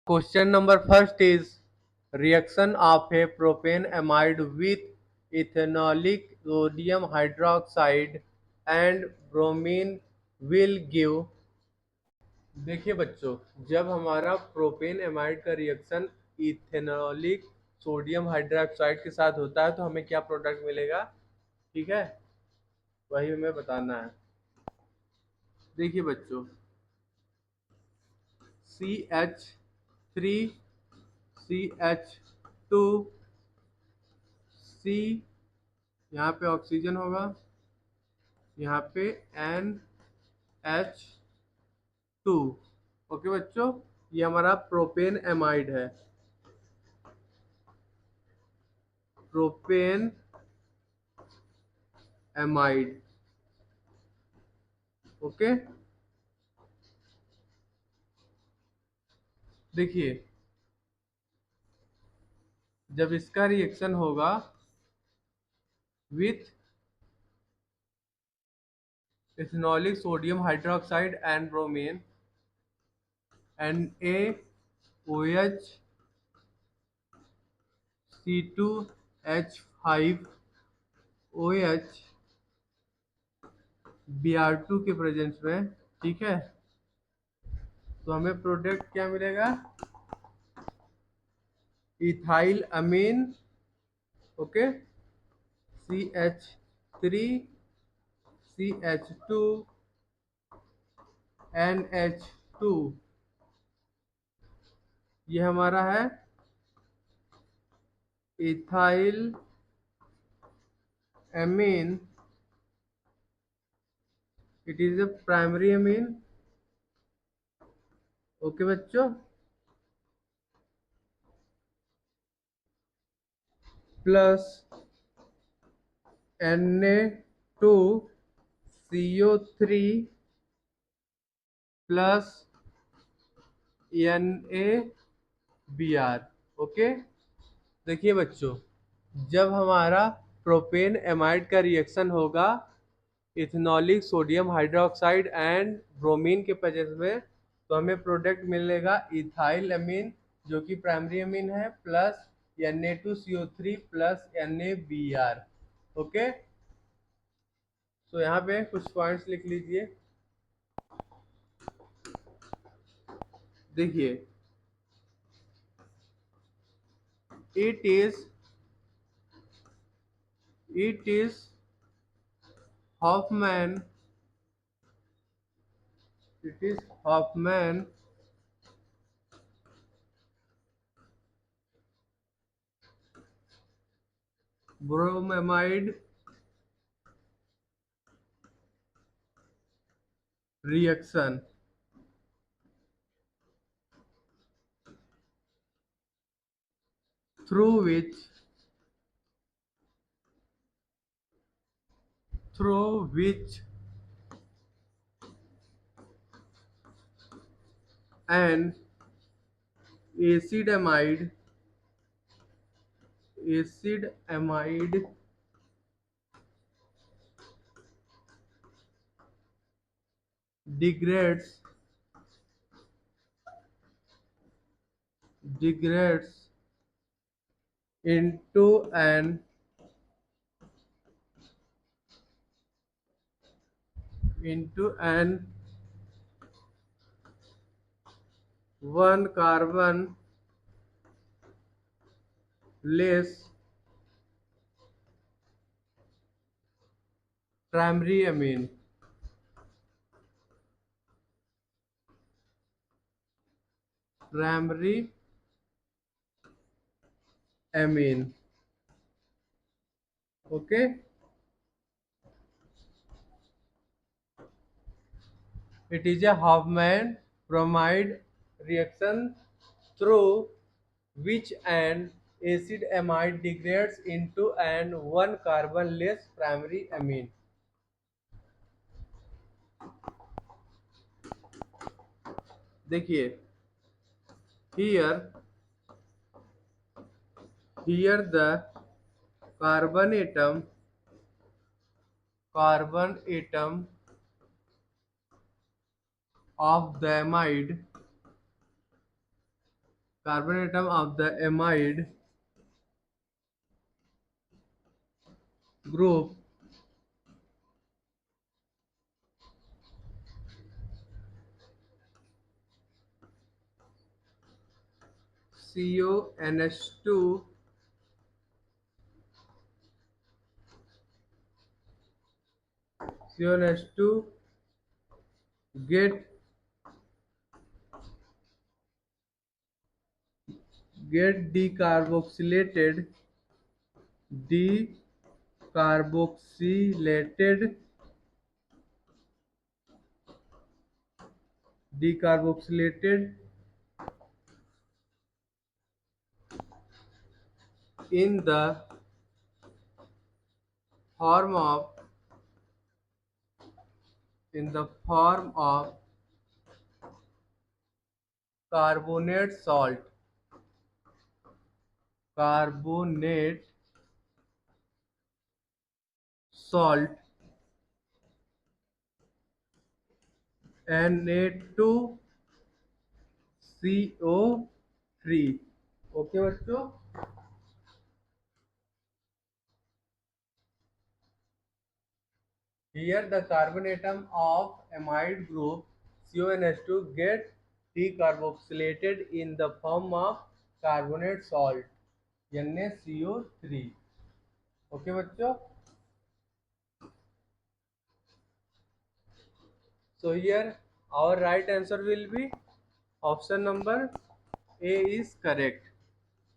Question number first is reaction of a propane amide with ethanolic sodium hydroxide and bromine will give। देखिए बच्चों, जब हमारा propane amide का reaction ethanolic sodium hydroxide के साथ होता है तो हमें क्या प्रोडक्ट मिलेगा। ठीक है, वही हमें बताना है। देखिए बच्चों, CH3 CH2 C, यहाँ पे ऑक्सीजन होगा, यहाँ पे NH2। ओके बच्चों, ये हमारा प्रोपेन एमाइड है, प्रोपेन एमाइड। ओके, देखिए जब इसका रिएक्शन होगा with ethanolic sodium hydroxide and bromine NaOH C2H5OH Br2 के प्रेजेंस में, ठीक है, तो हमें प्रोडक्ट क्या मिलेगा, इथाइल अमीन। ओके, CH3 CH2 NH2, ये हमारा है ethyl amine. It is a primary amine. Okay बच्चों, plus Na2CO3 plus NaBr। Okay, देखिए बच्चों, जब हमारा प्रोपेन एमाइड का रिएक्शन होगा ethanolic sodium hydroxide and bromine के प्रेजेंस में, तो हमें प्रोडक्ट मिलेगा इथाइल अमीन जो कि प्राइमरी अमीन है, plus Na2CO3 plus NaBr। Okay, तो यहाँ पे कुछ पॉइंट्स लिख लीजिए। देखिए, it is Hoffman it is Hoffman bromamide reaction through which an acid amide degrades into an one carbon less primary amine। Okay, it is a Hofmann bromide reaction through which an acid amide degrades into an one carbon less primary amine। देखिए, here the carbon atom of the amide carbon atom of the amide group CONH2 CONH2 get decarboxylated decarboxylated decarboxylated in the form of carbonate carbonate salt Na2CO3. Okay बच्चों, here the carbon atom of amide group CONH2 get decarboxylated in the form of carbonate salt NaCO3. Okay बच्चों, so here our right answer will be option number A is correct.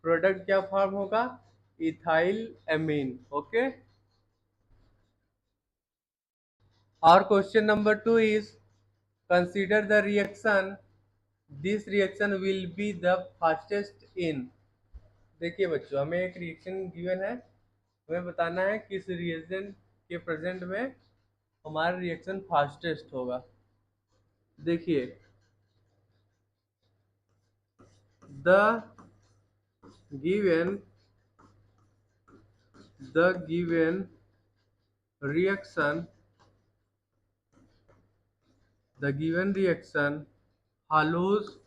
Product क्या form होगा? Ethyl amine. Okay. Our question number 2 is consider the reaction. This reaction will be the fastest in. देखिए बच्चों, हमें एक reaction given है, हमें बताना है किस रिएक्शन के प्रेजेंट में हमारा रिएक्शन फास्टेस्ट होगा. देखिए, the given reaction follows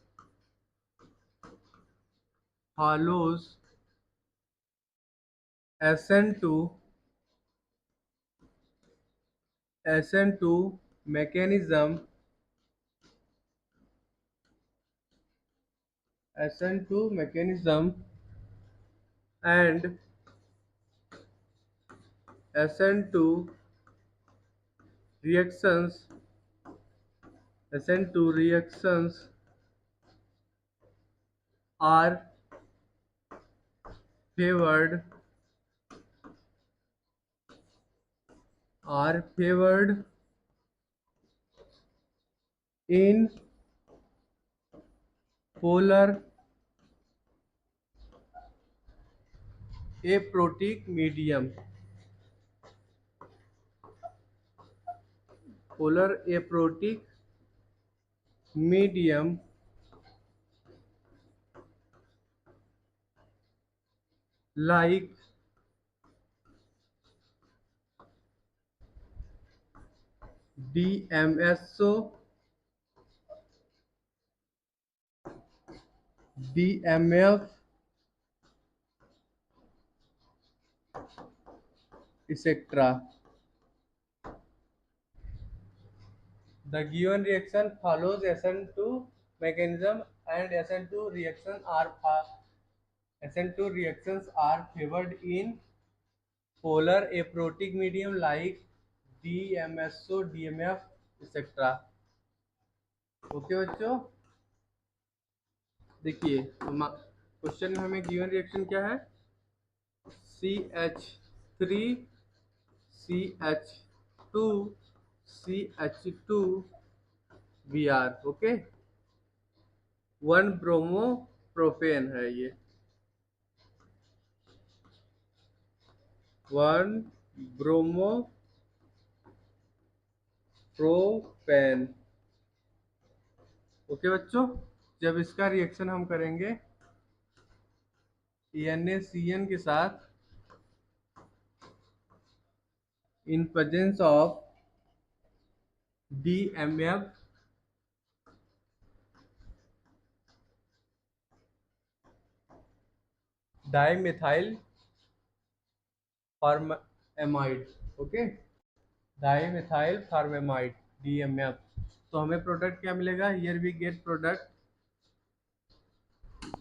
SN2 mechanism and SN2 reactions are favored in polar aprotic medium. Polar aprotic medium like DMSO, DMF, etc. The given reaction follows SN2 mechanism and SN2 reactions are favored in polar aprotic medium like DMSO, DMF, etc. Okay बच्चों, देखिए question में हमें given reaction क्या है? CH3 CH2 CH2 Br. Okay, 1 bromo propane है ये, 1 bromo propane. Okay बच्चों, जब इसका रिएक्शन हम करेंगे NaCN के साथ in presence of DMF dimethyl formamide. Okay, dimethyl formamide, DMF। तो हमें प्रोडक्ट क्या मिलेगा? Here we get product,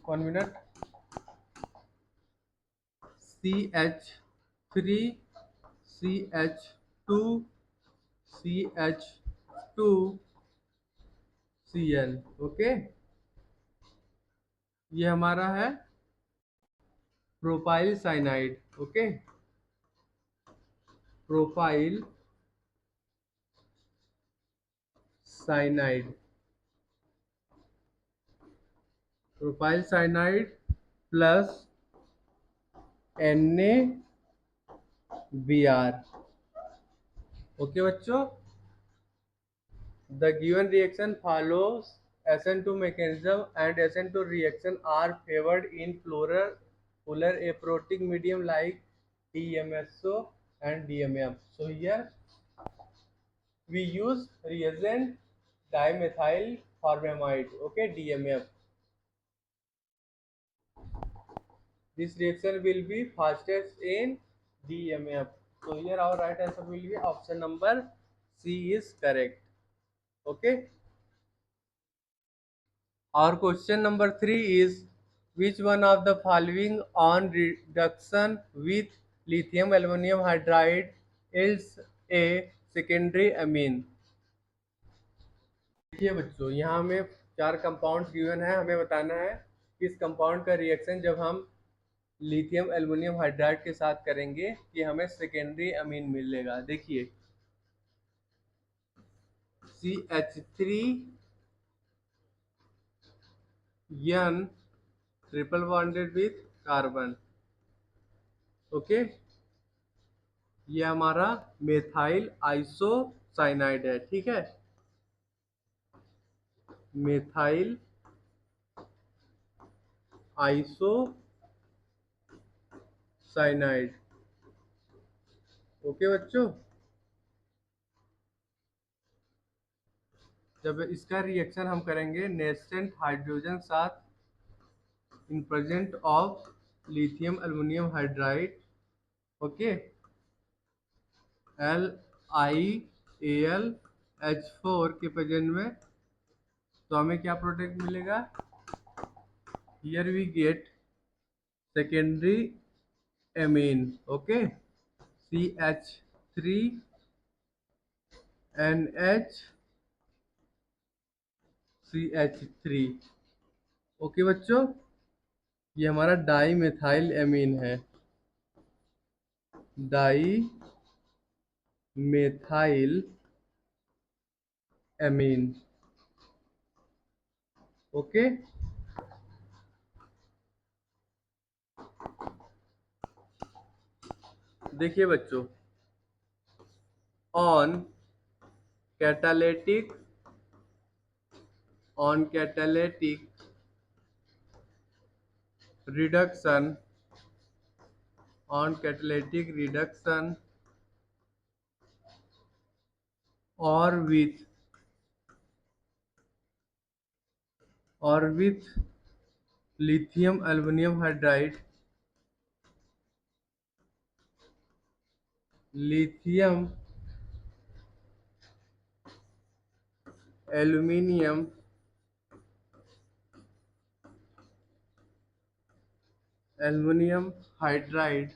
1 minute, CH3CH2CH2Cl। Okay, ये हमारा है propyl cyanide. Okay, propyl cyanide, propyl cyanide plus NaBr। Okay बच्चों, the given reaction follows SN2 mechanism and SN2 reaction are favored in polar aprotic medium like TMSO and DMF. So here we use reagent dimethyl formamide, okay, DMF. This reaction will be fastest in DMF. So here our right answer will be option number C is correct. Okay. Our question number 3 is, which one of the following on reduction with lithium aluminum hydride yields a secondary amine? देखिए बच्चों, यहाँ हमें 4 compound given है, हमें बताना है किस compound का रिएक्शन जब हम लिथियम एल्युमिनियम हाइड्राइड के साथ करेंगे कि हमें सेकेंडरी अमीन मिलेगा। देखिए, CH3N triple bonded with carbon. Okay, ये हमारा मेथाइल आइसोसाइनाइड है। ठीक है, मेथाइल आइसोसाइनाइड। ओके बच्चों, जब इसका रिएक्शन हम करेंगे नेसेंट हाइड्रोजन साथ in present of lithium aluminium hydride, okay, LiAlH4 के प्रेजेंट में, तो हमें क्या प्रोडक्ट मिलेगा? Here we get secondary amine. Okay, CH3NHCH3। Okay बच्चों, ये हमारा डाई मिथाइल एमीन है, डाई मिथाइल एमीन। ओके, देखिए बच्चों, on catalytic reduction, on catalytic reduction or with lithium aluminum hydride, lithium aluminium hydride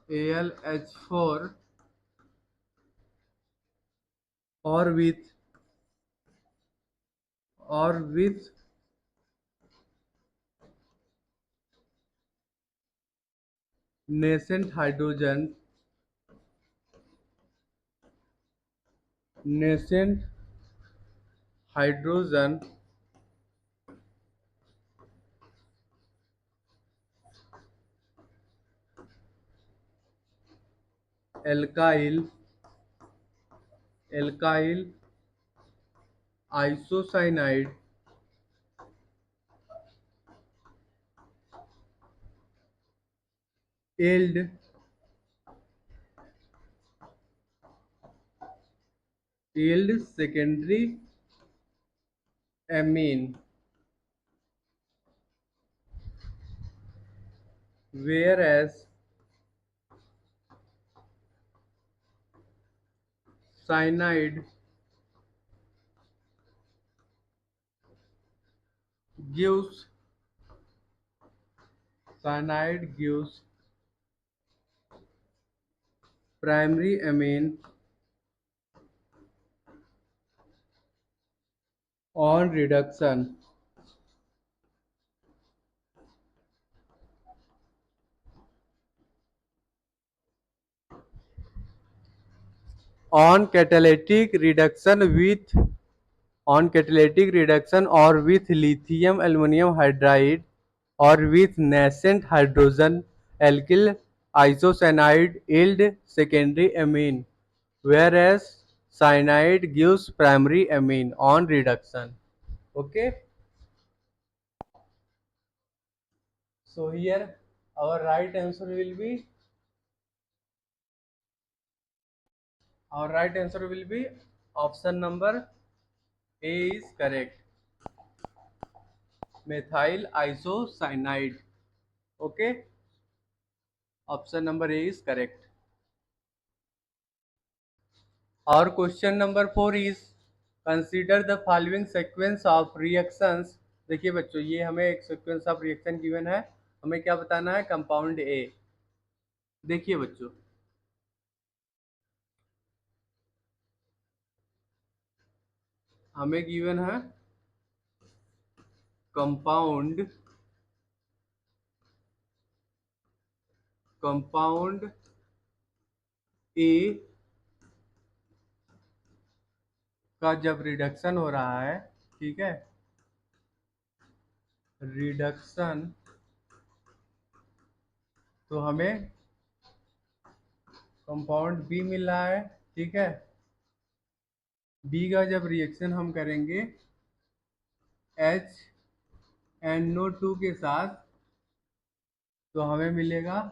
LiAlH4 or with nascent hydrogen alkyl isocyanide yield yield secondary amine, whereas cyanide gives gives primary amine on reduction. On catalytic reduction with on catalytic reduction or with lithium aluminum hydride or with nascent hydrogen alkyl isocyanide yield secondary amine, whereas cyanide gives primary amine on reduction. Okay, so here our right answer will be option number A is correct, methyl isocyanide. Okay, option number A is correct. Our question number 4 is consider the following sequence of reactions. देखिए बच्चों, ये हमें एक sequence of reaction given है, हमें क्या बताना है, कंपाउंड ए. देखिए बच्चों, हमें गिवन है कंपाउंड ए का जब रिडक्शन हो रहा है, ठीक है, रिडक्शन, तो हमें कंपाउंड बी मिल रहा है, ठीक है. बी का जब रिएक्शन हम करेंगे HNO2 के साथ, तो हमें मिलेगा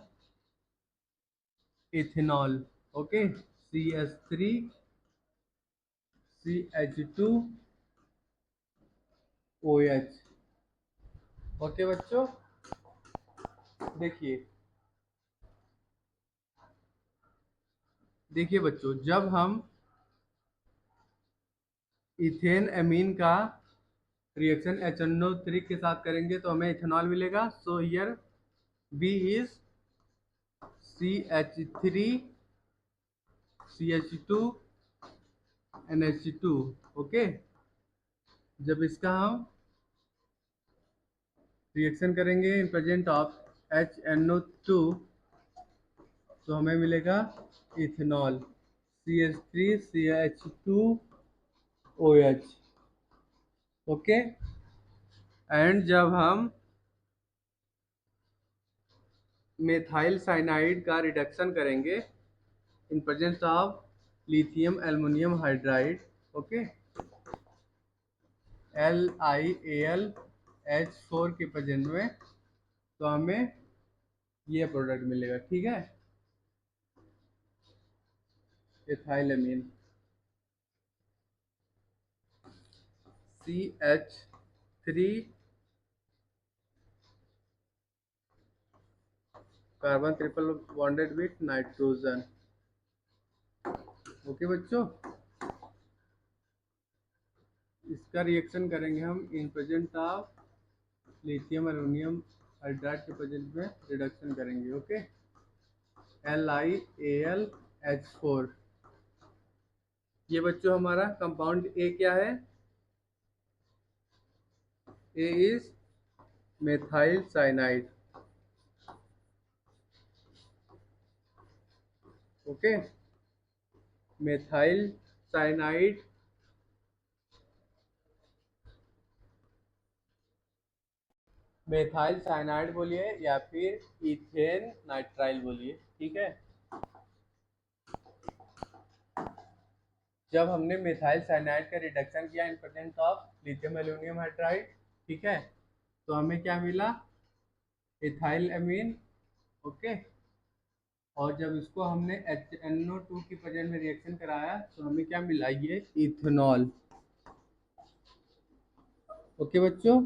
इथेनॉल. Okay, CH3CH2OH. ओके बच्चों, देखिए देखिए बच्चों, जब हम इथेन एमीन का रिएक्शन HNO3 के साथ करेंगे तो हमें इथेनॉल मिलेगा. So here B is CH3CH2NH2. Okay, जब इसका हम रिएक्शन करेंगे इन प्रेजेंट ऑफ HNO2, तो हमें मिलेगा इथेनॉल CH3CH2OH. ओके, एंड जब हम मेथाइल साइनाइड का रिडक्शन करेंगे in presence of lithium aluminium hydride, okay, LiAlH4 के प्रेजेंट में, तो हमें ये प्रोडक्ट मिलेगा. ठीक है, ethylamine CH3 carbon triple bonded with nitrogen. Okay बच्चों, इसका रिएक्शन करेंगे हम in present of lithium aluminium hydride के प्रेजेंट में रिडक्शन करेंगे. Okay, LiAlH4. ये बच्चों हमारा कंपाउंड ए क्या है, A is methyl cyanide. Okay, methyl cyanide methyl cyanide बोलिए या फिर इथेन नाइट्राइल बोलिए. ठीक है, जब हमने मेथाइल साइनाइड का रिडक्शन किया इन presence of lithium aluminium hydride, ठीक है, तो हमें क्या मिला, इथाइल एमीन. ओके, और जब इसको हमने HNO2 की प्रेजेंस में रिएक्शन कराया तो हमें क्या मिला, ये इथेनॉल। ओके बच्चों,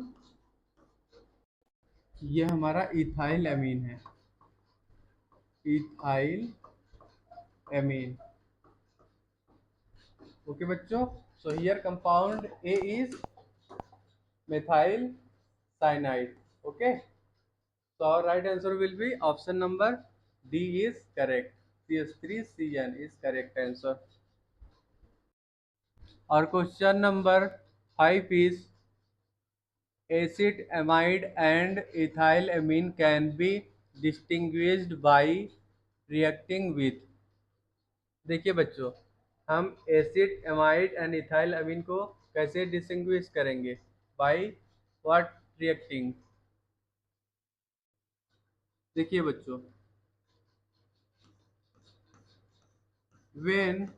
ये हमारा इथाइल एमीन है, इथाइल एमीन। ओके बच्चों, so here compound A is methyl cyanide. Okay, so our right answer will be option number D is correct. CH3CN is correct answer. Our question number 5 is acid amide and ethyl amine can be distinguished by reacting with। देखिए बच्चों, हम acid amide and ethyl अमीन को कैसे distinguish करेंगे? By what reacting? देखिए बच्चों, when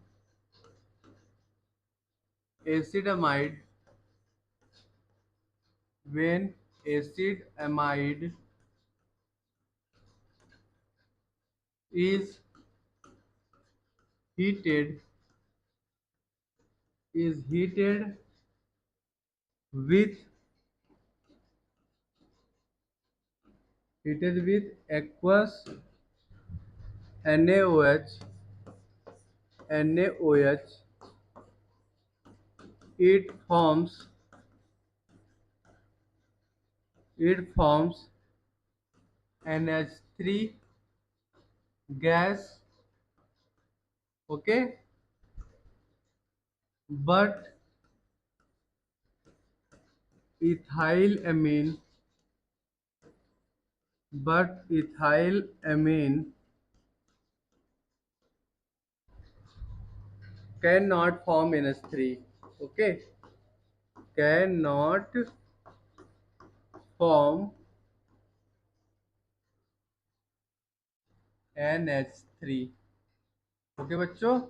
acid amide when acid amide is heated with aqueous NaOH, it forms it forms NH3 gas. Okay, but ethyl amine cannot form NH3. Okay, cannot form NH3। Okay बच्चों,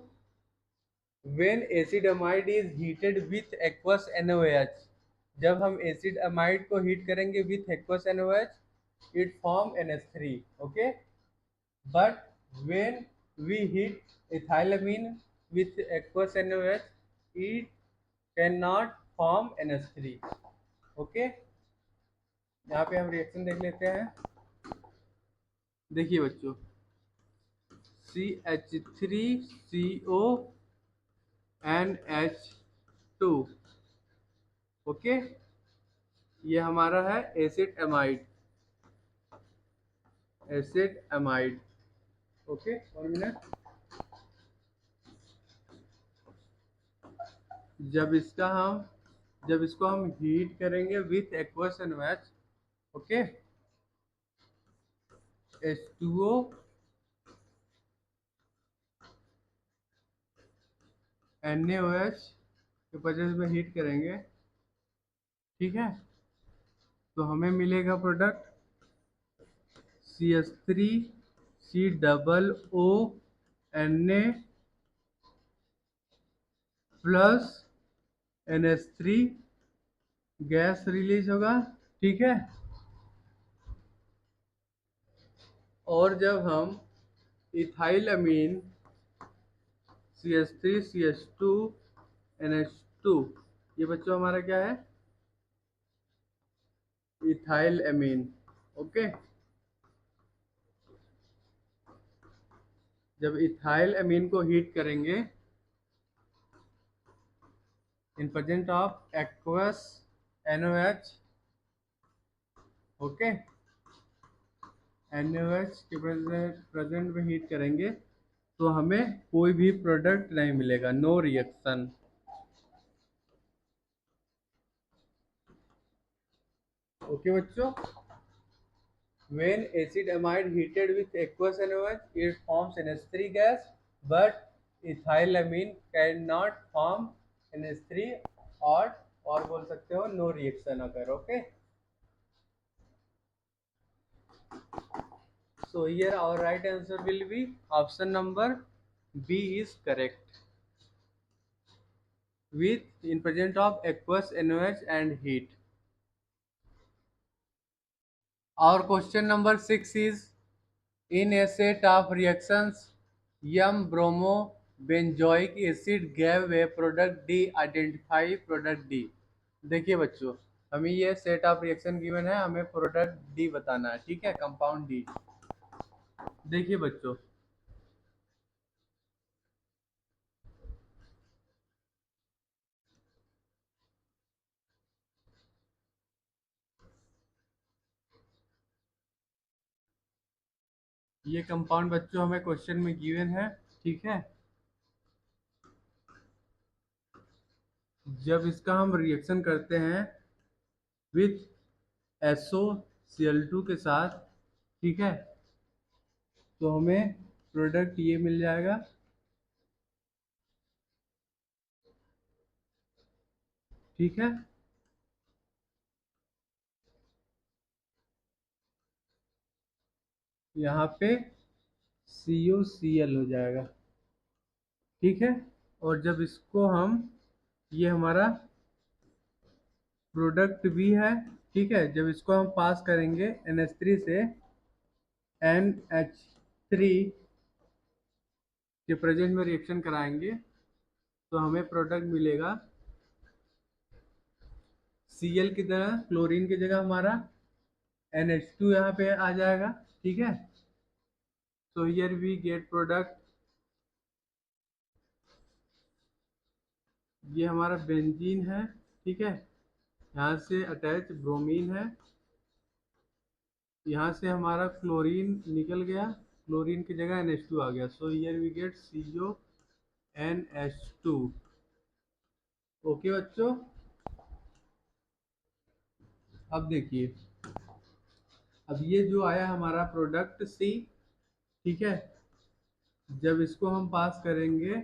when acid amide is heated with aqueous NaOH, जब हम acid amide को heat करेंगे with aqueous NaOH, it form NH3। okay, but when we heat ethylamine with aqueous NaOH, it cannot form NH3। Okay, यहाँ पे हम reaction देख लेते हैं। देखिए बच्चों, CH3CO NH2। ओके, ये हमारा है एसिड एमाइड। Okay, 1 minute. जब इसको हम हीट करेंगे with aqueous NaOH, okay, H2O NaOH के प्रेजेंस में हीट करेंगे, ठीक है, तो हमें मिलेगा product CH3COO plus NH3 gas release होगा, ठीक है। और जब हम इथाइल अमीन CH3CH2NH2, ये बच्चों हमारा क्या है, इथाइल अमीन। ओके, जब इथाइल अमीन को हीट करेंगे in present of aqueous NaOH, okay, NaOH के प्रेजेंट में हीट करेंगे तो हमें कोई भी प्रोडक्ट नहीं मिलेगा, नो रिएक्शन। ओके बच्चों, when acid amide heated with aqueous NaOH, it forms NH3 gas, but ethylamine cannot form NH3, और बोल सकते हो नो रिएक्शन अगर। Okay, so here our right answer will be option number B is correct, with in presence of aqueous NaOH and heat। Our question number 6 is In a set of reactions, M bromo benzoic acid gave a product D. Identify product D. देखिए बच्चों, हमें ये set of reaction given है, हमें product D बताना है। ठीक है, कंपाउंड डी। देखिए बच्चों, ये कंपाउंड बच्चों हमें क्वेश्चन में गिवन है। ठीक है, जब इसका हम रिएक्शन करते हैं विथ SOCl2 के साथ, ठीक है, तो हमें प्रोडक्ट ये मिल जाएगा। ठीक है, यहाँ पे COCl हो जाएगा। ठीक है, और जब इसको हम, ये हमारा प्रोडक्ट भी है। ठीक है, जब इसको हम पास करेंगे NH3 से NH3 के प्रेजेंट में रिएक्शन कराएंगे, तो हमें प्रोडक्ट मिलेगा Cl की तरह, क्लोरीन की जगह हमारा NH2 यहाँ पे आ जाएगा। ठीक है, so here we get product, ये हमारा बेंजीन है। ठीक है, यहाँ से अटैच ब्रोमीन है, यहाँ से हमारा क्लोरीन निकल गया, क्लोरीन की जगह NH2 आ गया। So here we get CONH2। Okay बच्चों, अब देखिए, अब ये जो आया हमारा प्रोडक्ट C, ठीक है, जब इसको हम पास करेंगे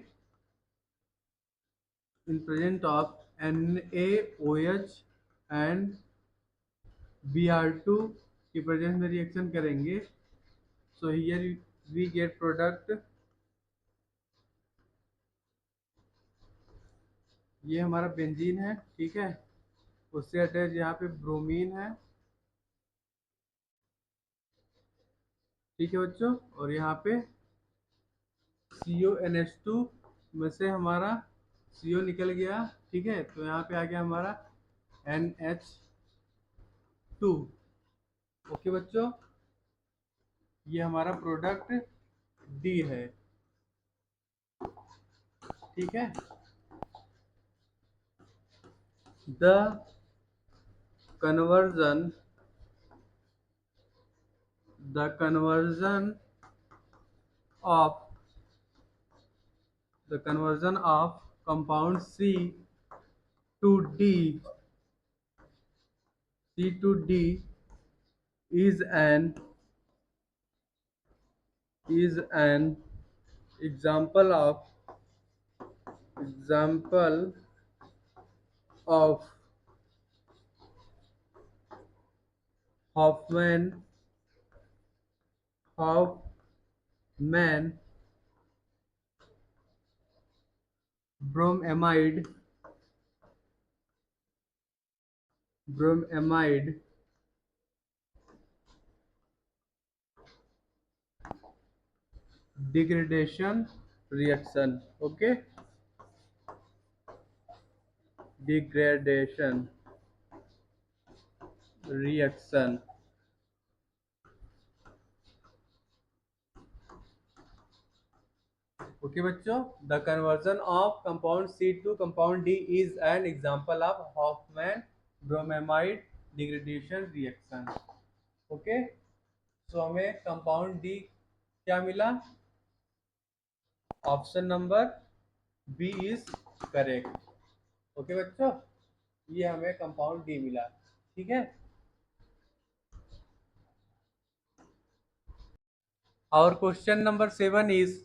in present of NaOH and Br2 की प्रेजेंस में रिएक्शन करेंगे, so here we get product, ये हमारा बेंजीन है। ठीक है, उससे अटैच यहाँ पे ब्रोमीन है। ठीक है बच्चों, और यहाँ पे CONH2 में से हमारा CO निकल गया। ठीक है, तो यहाँ पे आ गया हमारा NH2। ओके बच्चों, ये हमारा प्रोडक्ट डी है। ठीक है, the conversion the of conversion of compound to D C to D is an example of Hoffman Hoffman bromamide bromamide degradation reaction. Okay, degradation reaction। Okay बच्चों, the conversion of compound C to compound D is an example of Hofmann bromamide degradation reaction. Okay, so हमें compound D क्या मिला? Option number B is correct. Okay बच्चों, ये हमें compound D मिला। ठीक है, और question number 7 is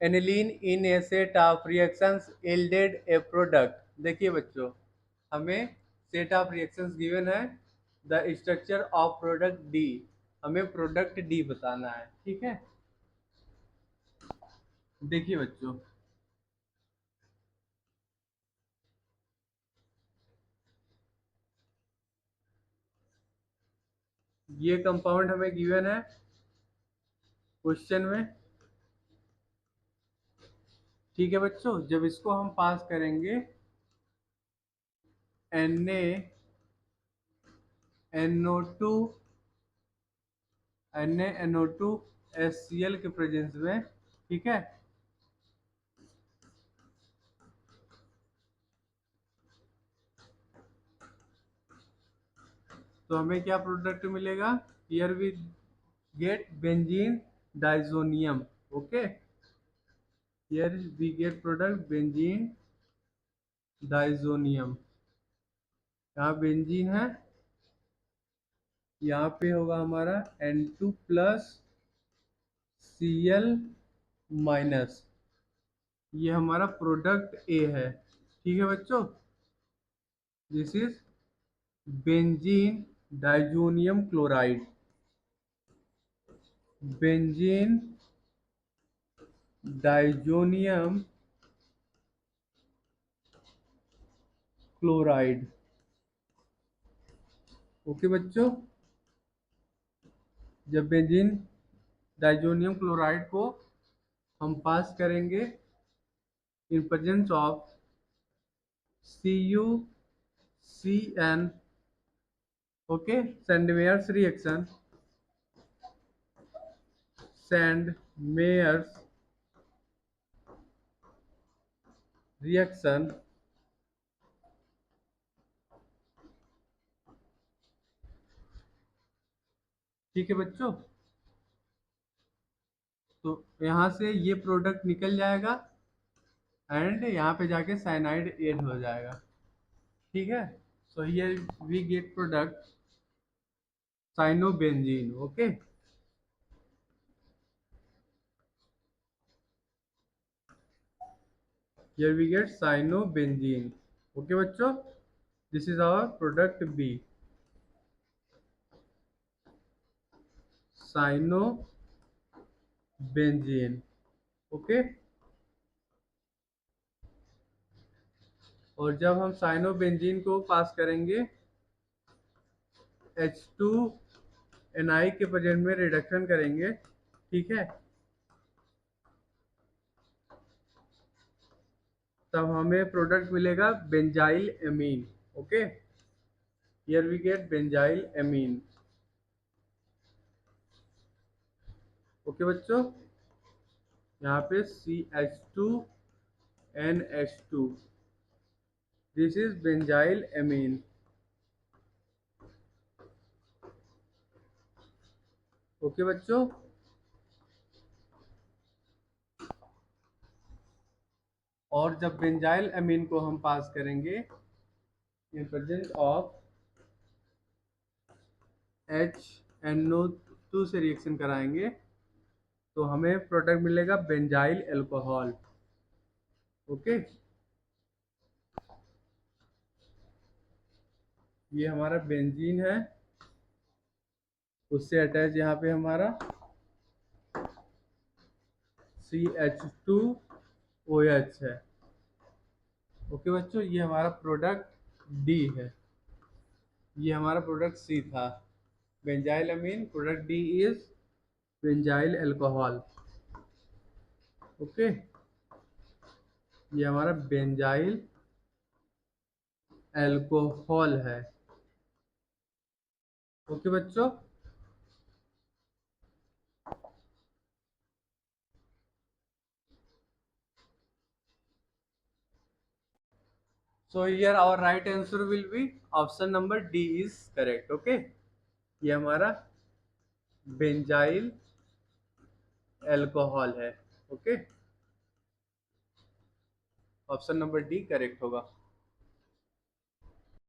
aniline in a set of reactions yielded a product. देखिए बच्चों, हमें सेट ऑफ रिएक्शंस गिवन है, the structure of product D, हमें प्रोडक्ट डी बताना है। ठीक है, देखिए बच्चों, ये कंपाउंड हमें गिवन है, क्वेश्चन में। ठीक है बच्चों, जब इसको हम पास करेंगे Na NaNO2 HCl के प्रेजेंस में, ठीक है, तो हमें क्या प्रोडक्ट मिलेगा? Here we get benzene diazonium. Okay, here we get product benzene diazonium. यहाँ बेंजीन है, यहाँ पे होगा हमारा N2 प्लस Cl माइनस, ये हमारा प्रोडक्ट ए है। ठीक है बच्चों, this is benzene diazonium chloride. Benzene diazonium chloride. Okay बच्चों, जब बेंजीन डाइजोनियम क्लोराइड को हम पास करेंगे in presence of CuCN, okay, Sandmeyer's reaction, Sandmeyer's reaction, ठीक है बच्चों, तो यहाँ से ये प्रोडक्ट निकल जाएगा एंड यहाँ पे जाके साइनाइड ऐड हो जाएगा। ठीक है, so here we get product cyanobenzene. Okay, here we get cyanobenzene. Okay बच्चों, this is our product B, cyanobenzene. Okay, और जब हम साइनोबेंजीन को पास करेंगे H2Ni के प्रेजेंट में रिडक्शन करेंगे, ठीक है, तब हमें प्रोडक्ट मिलेगा benzyl amine. Okay, here we get benzyl amine. Okay बच्चों, यहाँ पे CH2NH2, this is benzyl amine. Okay बच्चों, और जब बेंजाइल एमीन को हम पास करेंगे इन प्रेजेंस ऑफ HNO2 से रिएक्शन कराएंगे तो हमें प्रोडक्ट मिलेगा बेंजाइल एल्कोहल। ओके, ये हमारा बेंजीन है, उससे अटैच यहाँ पे हमारा CH2OH है। ओके बच्चों, ये हमारा प्रोडक्ट डी है, ये हमारा प्रोडक्ट सी था benzyl amine, product D is benzyl alcohol. Okay, ये हमारा बेंजाइल अल्कोहल है। ओके बच्चों, so here our right answer will be option number D is correct। Okay, ये हमारा बेंजाइल अल्कोहल है। Okay, option number D correct होगा।